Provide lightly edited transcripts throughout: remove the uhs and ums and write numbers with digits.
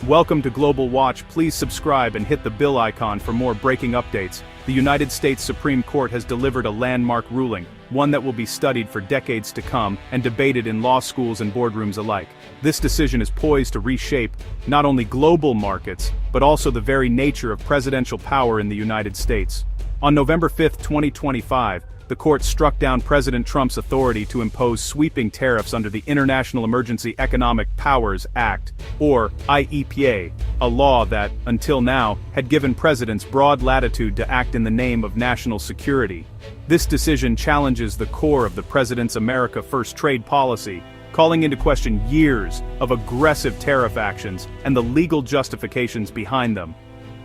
Welcome to Global Watch. Please subscribe and hit the bell icon for more breaking updates. The United States Supreme Court has delivered a landmark ruling, one that will be studied for decades to come and debated in law schools and boardrooms alike. This decision is poised to reshape not only global markets, but also the very nature of presidential power in the United States. On November 5, 2025, the court struck down President Trump's authority to impose sweeping tariffs under the International Emergency Economic Powers Act, or IEPA, a law that, until now, had given presidents broad latitude to act in the name of national security. This decision challenges the core of the president's America First trade policy, calling into question years of aggressive tariff actions and the legal justifications behind them.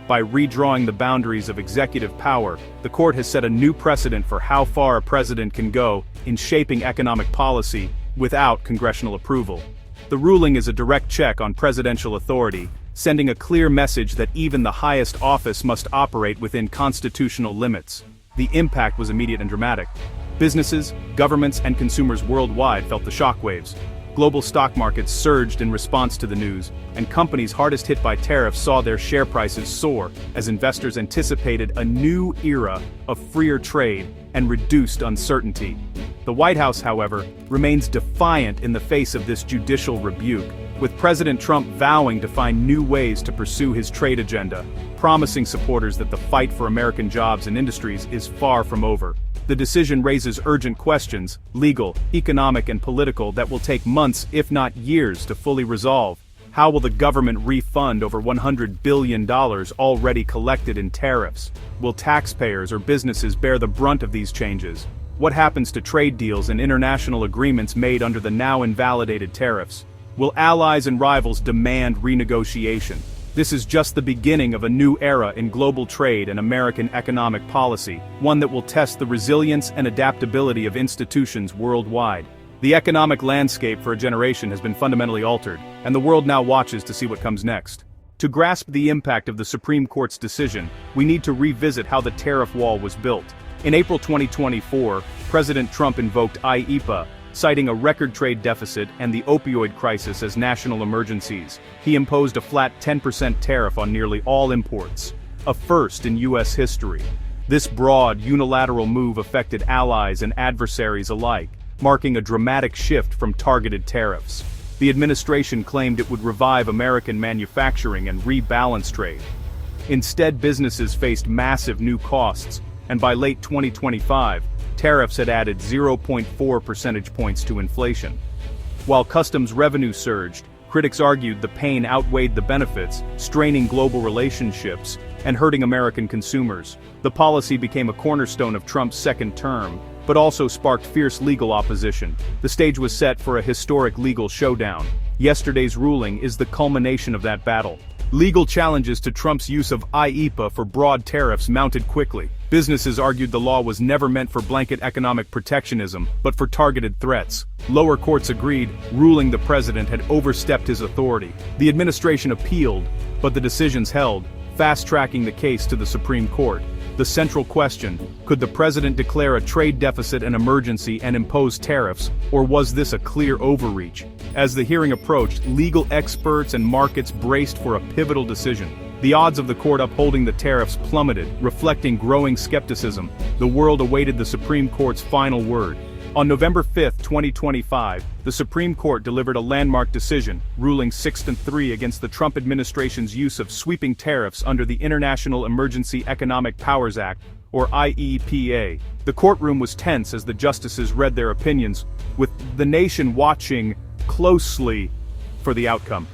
By redrawing the boundaries of executive power, the court has set a new precedent for how far a president can go in shaping economic policy without congressional approval. The ruling is a direct check on presidential authority, sending a clear message that even the highest office must operate within constitutional limits. The impact was immediate and dramatic. Businesses, governments, and consumers worldwide felt the shockwaves. Global stock markets surged in response to the news, and companies hardest hit by tariffs saw their share prices soar as investors anticipated a new era of freer trade and reduced uncertainty. The White House, however, remains defiant in the face of this judicial rebuke, with President Trump vowing to find new ways to pursue his trade agenda, promising supporters that the fight for American jobs and industries is far from over. The decision raises urgent questions, legal, economic, and political, that will take months, if not years, to fully resolve. How will the government refund over $100 billion already collected in tariffs? Will taxpayers or businesses bear the brunt of these changes? What happens to trade deals and international agreements made under the now invalidated tariffs? Will allies and rivals demand renegotiation? This is just the beginning of a new era in global trade and American economic policy, one that will test the resilience and adaptability of institutions worldwide. The economic landscape for a generation has been fundamentally altered, and the world now watches to see what comes next. To grasp the impact of the Supreme Court's decision, we need to revisit how the tariff wall was built. In April 2024, President Trump invoked IEPA, citing a record trade deficit and the opioid crisis as national emergencies. He imposed a flat 10% tariff on nearly all imports, a first in U.S. history. This broad, unilateral move affected allies and adversaries alike, marking a dramatic shift from targeted tariffs. The administration claimed it would revive American manufacturing and rebalance trade. Instead, businesses faced massive new costs, and by late 2025, tariffs had added 0.4 percentage points to inflation. While customs revenue surged, critics argued the pain outweighed the benefits, straining global relationships and hurting American consumers. The policy became a cornerstone of Trump's second term, but also sparked fierce legal opposition. The stage was set for a historic legal showdown. Yesterday's ruling is the culmination of that battle. Legal challenges to Trump's use of IEPA for broad tariffs mounted quickly. Businesses argued the law was never meant for blanket economic protectionism, but for targeted threats. Lower courts agreed, ruling the president had overstepped his authority. The administration appealed, but the decisions held, fast-tracking the case to the Supreme Court. The central question: could the president declare a trade deficit an emergency and impose tariffs, or was this a clear overreach? As the hearing approached, legal experts and markets braced for a pivotal decision. The odds of the court upholding the tariffs plummeted, reflecting growing skepticism. The world awaited the Supreme Court's final word. On November 5, 2025, the Supreme Court delivered a landmark decision, ruling 6-3 against the Trump administration's use of sweeping tariffs under the International Emergency Economic Powers Act, or IEPA. The courtroom was tense as the justices read their opinions, with the nation watching closely for the outcome.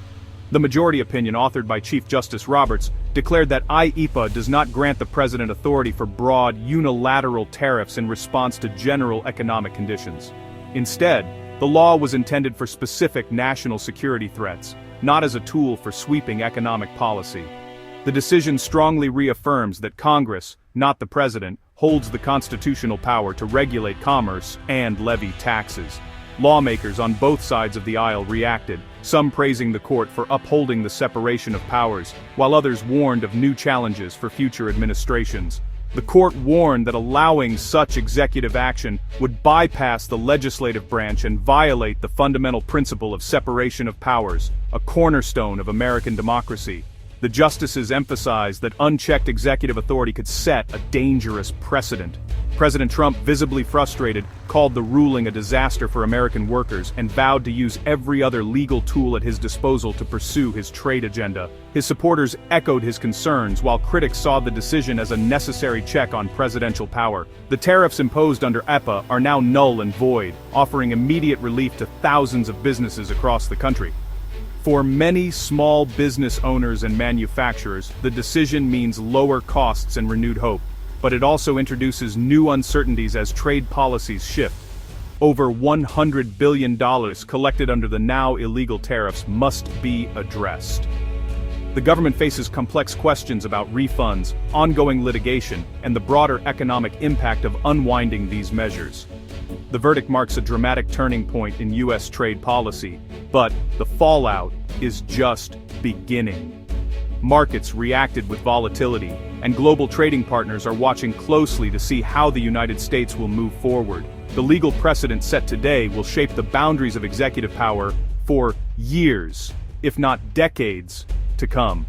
The majority opinion, authored by Chief Justice Roberts, declared that IEPA does not grant the president authority for broad, unilateral tariffs in response to general economic conditions. Instead, the law was intended for specific national security threats, not as a tool for sweeping economic policy. The decision strongly reaffirms that Congress, not the president, holds the constitutional power to regulate commerce and levy taxes. Lawmakers on both sides of the aisle reacted, some praising the court for upholding the separation of powers, while others warned of new challenges for future administrations. The court warned that allowing such executive action would bypass the legislative branch and violate the fundamental principle of separation of powers, a cornerstone of American democracy. The justices emphasized that unchecked executive authority could set a dangerous precedent. President Trump, visibly frustrated, called the ruling a disaster for American workers and vowed to use every other legal tool at his disposal to pursue his trade agenda. His supporters echoed his concerns, while critics saw the decision as a necessary check on presidential power. The tariffs imposed under EPA are now null and void, offering immediate relief to thousands of businesses across the country. For many small business owners and manufacturers, the decision means lower costs and renewed hope. But it also introduces new uncertainties as trade policies shift. Over $100 billion collected under the now illegal tariffs must be addressed. The government faces complex questions about refunds, ongoing litigation, and the broader economic impact of unwinding these measures. The verdict marks a dramatic turning point in U.S. trade policy, but the fallout is just beginning. Markets reacted with volatility, and global trading partners are watching closely to see how the United States will move forward. The legal precedent set today will shape the boundaries of executive power for years, if not decades, to come.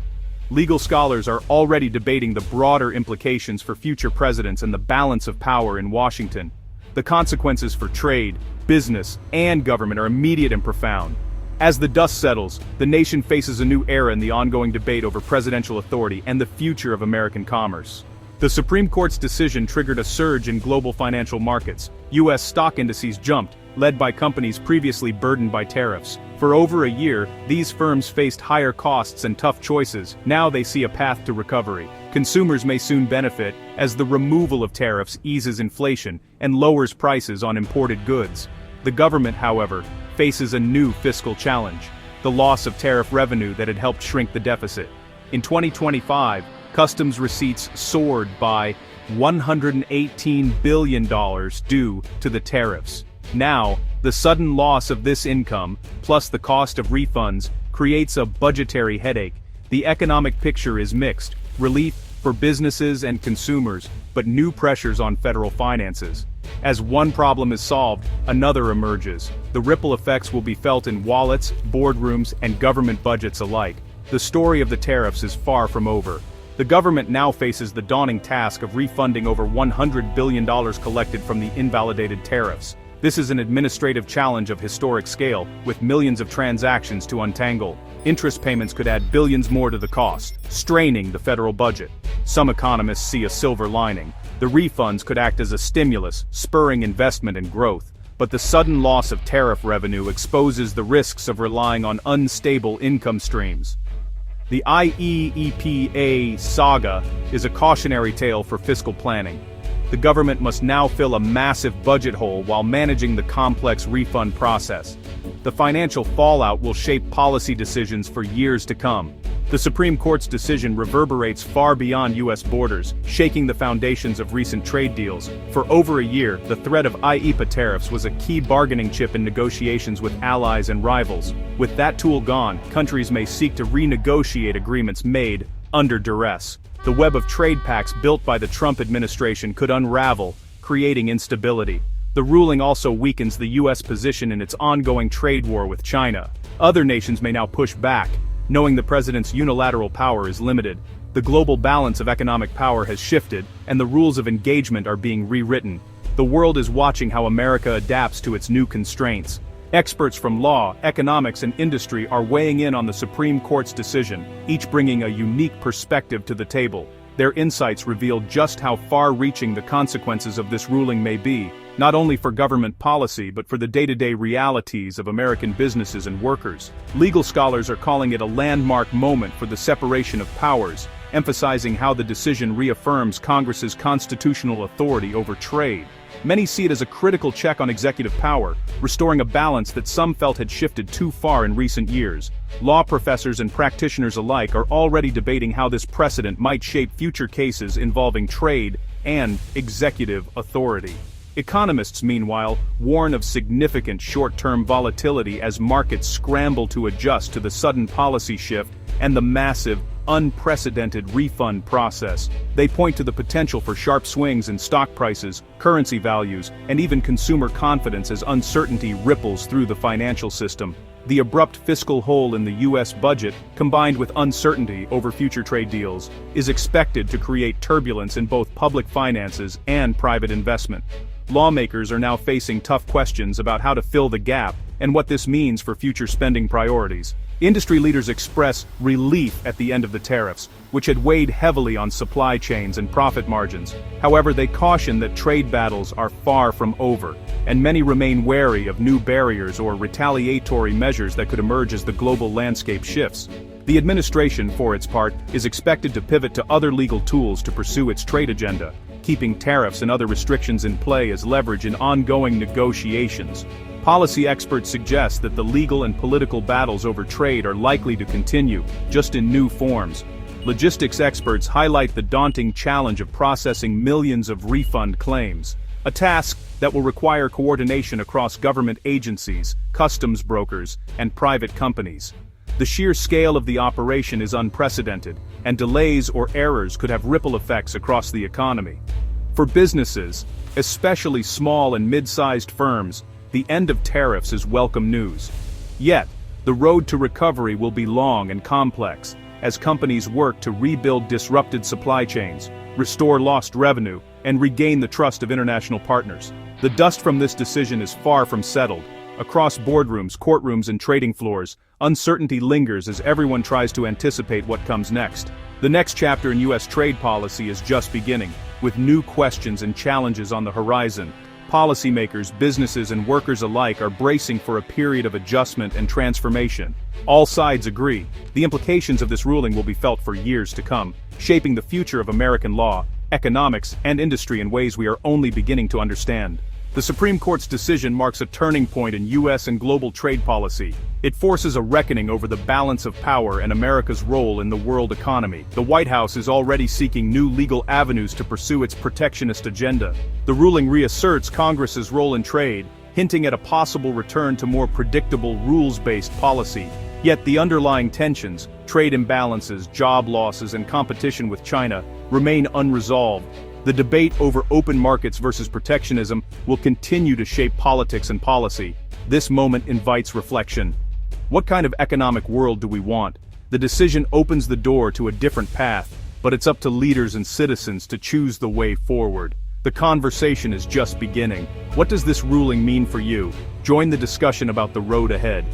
Legal scholars are already debating the broader implications for future presidents and the balance of power in Washington. The consequences for trade, business, and government are immediate and profound. As the dust settles, the nation faces a new era in the ongoing debate over presidential authority and the future of American commerce. The Supreme Court's decision triggered a surge in global financial markets. U.S. stock indices jumped, led by companies previously burdened by tariffs. For over a year, these firms faced higher costs and tough choices. Now they see a path to recovery. Consumers may soon benefit, as the removal of tariffs eases inflation and lowers prices on imported goods. The government, however, faces a new fiscal challenge: the loss of tariff revenue that had helped shrink the deficit. In 2025, customs receipts soared by $118 billion due to the tariffs. Now, the sudden loss of this income, plus the cost of refunds, creates a budgetary headache. The economic picture is mixed: relief for businesses and consumers, but new pressures on federal finances. As one problem is solved, another emerges. The ripple effects will be felt in wallets, boardrooms, and government budgets alike. The story of the tariffs is far from over. The government now faces the daunting task of refunding over $100 billion collected from the invalidated tariffs. This is an administrative challenge of historic scale, with millions of transactions to untangle. Interest payments could add billions more to the cost, straining the federal budget. Some economists see a silver lining. The refunds could act as a stimulus, spurring investment and growth. But the sudden loss of tariff revenue exposes the risks of relying on unstable income streams. The IEEPA saga is a cautionary tale for fiscal planning. The government must now fill a massive budget hole while managing the complex refund process. The financial fallout will shape policy decisions for years to come. The Supreme Court's decision reverberates far beyond U.S. borders, shaking the foundations of recent trade deals. For over a year, the threat of IEEPA tariffs was a key bargaining chip in negotiations with allies and rivals. With that tool gone, countries may seek to renegotiate agreements made under duress. The web of trade pacts built by the Trump administration could unravel, creating instability. The ruling also weakens the U.S. position in its ongoing trade war with China. Other nations may now push back, knowing the president's unilateral power is limited. The global balance of economic power has shifted, and the rules of engagement are being rewritten. The world is watching how America adapts to its new constraints. Experts from law, economics, and industry are weighing in on the Supreme Court's decision, each bringing a unique perspective to the table. Their insights reveal just how far-reaching the consequences of this ruling may be, not only for government policy but for the day-to-day realities of American businesses and workers. Legal scholars are calling it a landmark moment for the separation of powers, emphasizing how the decision reaffirms Congress's constitutional authority over trade. Many see it as a critical check on executive power, restoring a balance that some felt had shifted too far in recent years. Law professors and practitioners alike are already debating how this precedent might shape future cases involving trade and executive authority. Economists, meanwhile, warn of significant short-term volatility as markets scramble to adjust to the sudden policy shift and the massive, unprecedented refund process. They point to the potential for sharp swings in stock prices, currency values, and even consumer confidence as uncertainty ripples through the financial system. The abrupt fiscal hole in the U.S. budget, combined with uncertainty over future trade deals, is expected to create turbulence in both public finances and private investment. Lawmakers are now facing tough questions about how to fill the gap and what this means for future spending priorities. Industry leaders express relief at the end of the tariffs, which had weighed heavily on supply chains and profit margins. However, they caution that trade battles are far from over, and many remain wary of new barriers or retaliatory measures that could emerge as the global landscape shifts. The administration, for its part, is expected to pivot to other legal tools to pursue its trade agenda, keeping tariffs and other restrictions in play as leverage in ongoing negotiations. Policy experts suggest that the legal and political battles over trade are likely to continue, just in new forms. Logistics experts highlight the daunting challenge of processing millions of refund claims, a task that will require coordination across government agencies, customs brokers, and private companies. The sheer scale of the operation is unprecedented, and delays or errors could have ripple effects across the economy. For businesses, especially small and mid-sized firms, the end of tariffs is welcome news. Yet, the road to recovery will be long and complex, as companies work to rebuild disrupted supply chains, restore lost revenue, and regain the trust of international partners. The dust from this decision is far from settled. Across boardrooms, courtrooms, and trading floors, uncertainty lingers as everyone tries to anticipate what comes next. The next chapter in U.S. trade policy is just beginning, with new questions and challenges on the horizon. Policymakers, businesses, and workers alike are bracing for a period of adjustment and transformation. All sides agree. The implications of this ruling will be felt for years to come, shaping the future of American law, economics, and industry in ways we are only beginning to understand. The Supreme Court's decision marks a turning point in U.S. and global trade policy. It forces a reckoning over the balance of power and America's role in the world economy. The White House is already seeking new legal avenues to pursue its protectionist agenda. The ruling reasserts Congress's role in trade, hinting at a possible return to more predictable rules-based policy. Yet the underlying tensions, trade imbalances, job losses, and competition with China remain unresolved. The debate over open markets versus protectionism will continue to shape politics and policy. This moment invites reflection. What kind of economic world do we want? The decision opens the door to a different path, but it's up to leaders and citizens to choose the way forward. The conversation is just beginning. What does this ruling mean for you? Join the discussion about the road ahead.